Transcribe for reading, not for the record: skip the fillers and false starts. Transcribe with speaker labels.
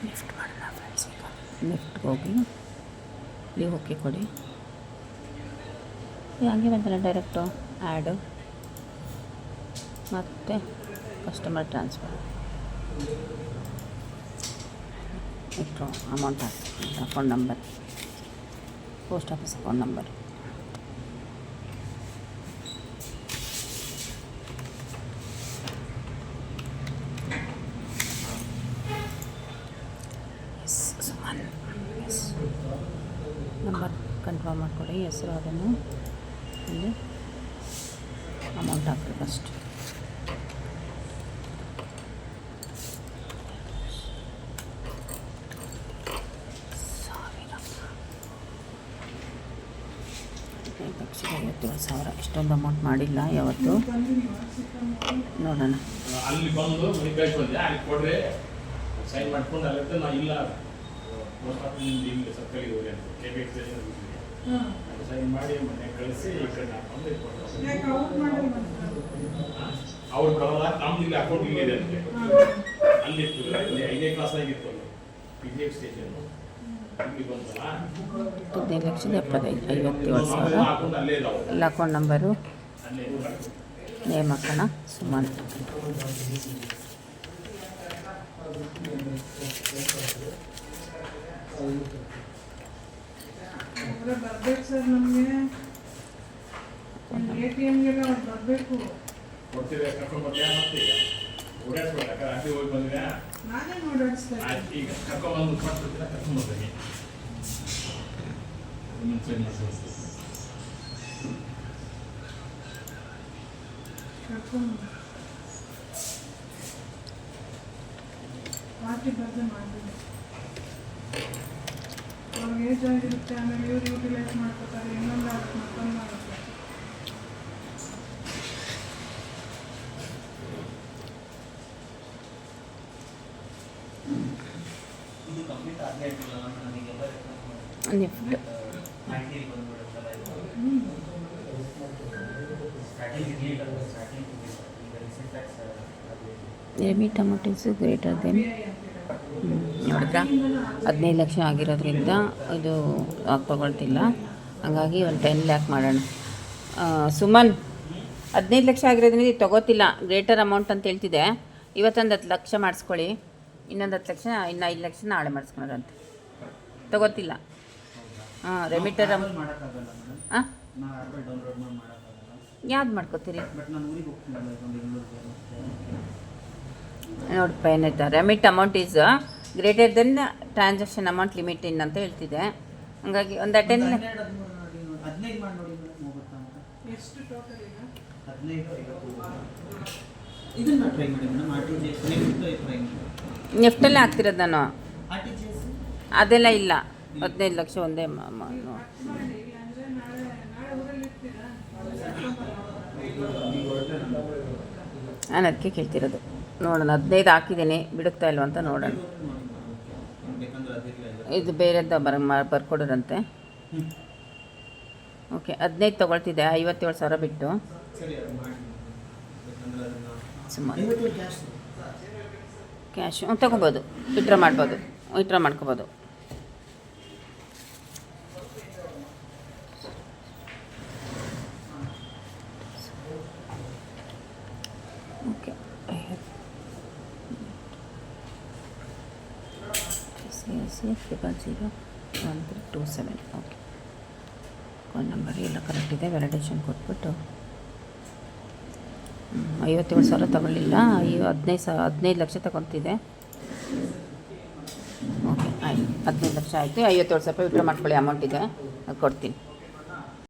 Speaker 1: Lift ಮಾಡೋಣ friends. ಈಗ ಲಿಫ್ಟ್ಗೆ ಹೋಗಿ ಇಲ್ಲಿ ಓಕೆ ಕೊಡಿ. ಹಂಗೆ ಬಂತಲ್ಲ ಡೈರೆಕ್ಟು ಆ್ಯಡು ಮತ್ತು ಕಸ್ಟಮರ್ ಟ್ರಾನ್ಸ್ಫರ್ ಇಟ್ಟು ಅಮೌಂಟ್ ಹಾಕಿ account number, post office account number. Yes Suman, yes number confirm ಮಾಡಿಕೊಡಿ, ಹೆಸರು ಅದನ್ನು ಇಲ್ಲಿ ಅಮೌಂಟ್ ಹಾಕಿ ಫಸ್ಟ್. $50,000 ಇಷ್ಟೊಂದು ಅಮೌಂಟ್ ಮಾಡಿಲ್ಲ ಯಾವತ್ತು. ನೋಡೋಣ.
Speaker 2: ಅಲ್ಲಿ ಬಂದು ಮನೆ ಕಳಿಸಿ ಬಂದೆ, ಅಲ್ಲಿ ಕೊಡ್ರೆ ಸೈನ್ ಮಾಡ್ಕೊಂಡು ಅಲ್ಲಿಂದ ನಾ ಇಲ್ಲ ಪೋಸ್ಟ್ ಆಫೀಸಿಂದ ಇಲ್ಲಿ ಸರ್ಕಲ್ಗೆ ಹೋಗಿ ಅಂತ KBX ಸೈನ್ ಮಾಡಿ ಮನೆ ಕಳಿಸಿ ಈ ಕಡೆ ಹಾಕೊಂಡು ಅವ್ರು ಬರೋಲ್ಲ. ನಮ್ದು ಇಲ್ಲಿ ಅಕೌಂಟ್ ಇಲ್ಲಿ ಇದೆ ಅಂತೆ, ಅಲ್ಲಿ ಇತ್ತು 5ನೇ ಕ್ಲಾಸ್ನಾಗಿತ್ತು ಅಲ್ಲಿ PGX ಸ್ಟೇಷನ್. ಇಲ್ಲಿ ಬಂತಲ್ಲ
Speaker 1: 15,75,50,000 ಎಲ್ಲ ಅಕೌಂಟ್ ನಂಬರು, ನೇಮ್ ಹಾಕೋಣ ಸುಮನ್.
Speaker 3: ಬರ್ಬೇಕು ಸರ್, ನಮಗೆ ATMಗೆ ಬರಬೇಕು.
Speaker 2: ಕೊಡ್ತೀವಿ ಕರ್ಕೊಂಡು ಬರ್ತೀಯ ಮತ್ತೆ ಈಗ ಓಡಾಡ್ಸ್ಬೇಡ, ಅಲ್ಲಿ ಹೋಗಿ ಬಂದ್ರೆ
Speaker 3: ನಾನೇ ಓಡಾಡಿಸ್ತೀನಿ.
Speaker 2: ಈಗ ಕರ್ಕೊಂಡ್ಬಂದು ಕೊಟ್ಬಿಡ್ತೀರ, ಕರ್ಕೊಂಡ್ಬರ್ತೀನಿ.
Speaker 3: ಪಾರ್ಟಿ ಬರ್ದೆ ಮಾಡಿಬಿಡಿ. ಅವ್ರಿಗೆ ಏಜ್ ಆಗಿರುತ್ತೆ, ಆಮೇಲೆ ಇವ್ರು ಯೂಟಿಲೈಸ್ ಮಾಡ್ಕೋತಾರೆ, ಇನ್ನೊಂದು ಆಗುತ್ತೆ ಮತ್ತೊಂದು ಆಗುತ್ತೆ.
Speaker 1: Lift remit amount is greater than, ನೋಡಿದ್ರಾ 15 ಲಕ್ಷ ಆಗಿರೋದ್ರಿಂದ ಇದು ತೊಗೊಳ್ತಿಲ್ಲ. ಹಾಗಾಗಿ ಒಂದು 10 ಲ್ಯಾಕ್ ಮಾಡೋಣ. ಸುಮನ್ 15 ಲಕ್ಷ ಆಗಿರೋದ್ರಿಂದ ಇದು ತೊಗೋತಿಲ್ಲ, ಗ್ರೇಟರ್ ಅಮೌಂಟ್ ಅಂತ ಹೇಳ್ತಿದೆ. ಇವತ್ತೊಂದು 10 ಲಕ್ಷ ಮಾಡಿಸ್ಕೊಳ್ಳಿ, ಇನ್ನೊಂದು 10 ಲಕ್ಷ, ಇನ್ನು 5 ಲಕ್ಷ ನಾಳೆ ಮಾಡಿಸ್ಕೊಳೋರಂತೆ. ತೊಗೋತಿಲ್ಲ. ಹಾಂ ರೆಮಿಟರ್ ಹಾಂ ಯಾವ್ದು ಮಾಡ್ಕೋತೀರಿ ನೋಡಪ್ಪ. ಏನಾಯ್ತಾ remit amount is greater than transaction amount limit in ಅಂತ ಹೇಳ್ತಿದೆ. ಹಂಗಾಗಿ ಒಂದು 10
Speaker 3: ಎಷ್ಟು ಟೋಟಲ್ ಈಗ?
Speaker 1: ನೆಫ್ಟಲ್ಲೇ ಹಾಕ್ತಿರೋದು ನಾನು, ಅದೆಲ್ಲ ಇಲ್ಲ. 15 ಲಕ್ಷ ಒಂದೇ
Speaker 3: ಮಾಡಿ, ಇಲ್ಲಾಂದರೆ ನಾಳೆ ಊರಲ್ಲಿ ಇರ್ತೀರಾ?
Speaker 1: ನಾನು ಅದಕ್ಕೆ ಕೇಳ್ತಿರೋದು. ನೋಡೋಣ 15 ಹಾಕಿದ್ದೀನಿ, ಬಿಡುತ್ತಾ ಇಲ್ವ ಅಂತ ನೋಡೋಣ. ಇದು ಬೇರೆದ್ದು ಬರ್ಕೊಡೋರಂತೆ. ಓಕೆ 15 ತೊಗೊಳ್ತಿದ್ದೆ, 57,000 ಬಿಟ್ಟು ಸುಮಾರು ಕ್ಯಾಶು ತೊಗೋಬೋದು, ವಿಡ್ರಾ ಮಾಡ್ಬೋದು, ವಿಡ್ರಾ ಮಾಡ್ಕೋಬೋದು. ಓಕೆ 001327. ಓಕೆ ಅಕೌಂಟ್ ನಂಬರ್ ಎಲ್ಲ ಕರೆಕ್ಟ್ ಇದೆ. ವ್ಯಾಲಿಡೇಷನ್ ಕೊಟ್ಬಿಟ್ಟು 57,000 ತಗೊಳ್ಳಿಲ್ಲ, 15 ಲಕ್ಷ ತಗೊತಿದೆ. ಓಕೆ ಆಯಿತು, 15 ಲಕ್ಷ ಆಯಿತು. 57,000 ರೂಪಾಯಿ ವಿಡ್ರಾ ಮಾಡ್ಕೊಳ್ಳಿ, ಅಮೌಂಟ್ ಇದೆ, ಅದು ಕೊಡ್ತೀನಿ.